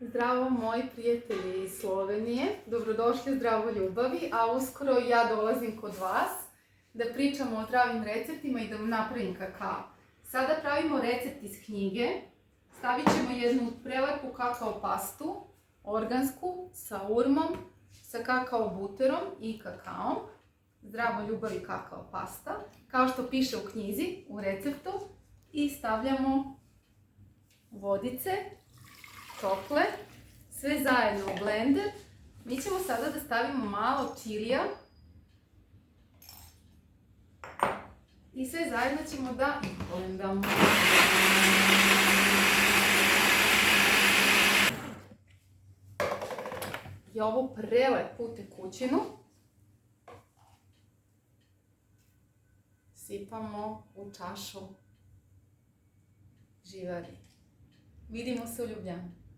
Zdravo moji prijatelji iz Slovenije, dobrodošli u Zdravo ljubavi, a uskoro i ja dolazim kod vas da pričamo o zdravim receptima i da vam napravim kakao. Sada pravimo recept iz knjige, stavit ćemo jednu prelepu kakao pastu, organsku, sa urmom, sa kakao buterom i kakaom. Zdravo ljubavi kakao pasta, kao što piše u knjizi, u receptu, i stavljamo vodice, tople, sve zajedno u blender. Mi ćemo sada da stavimo malo čilija i sve zajedno ćemo da blendamo. I ovu prelepu tekućinu sipamo u čašu živeri. Vidimo se u Ljubljani.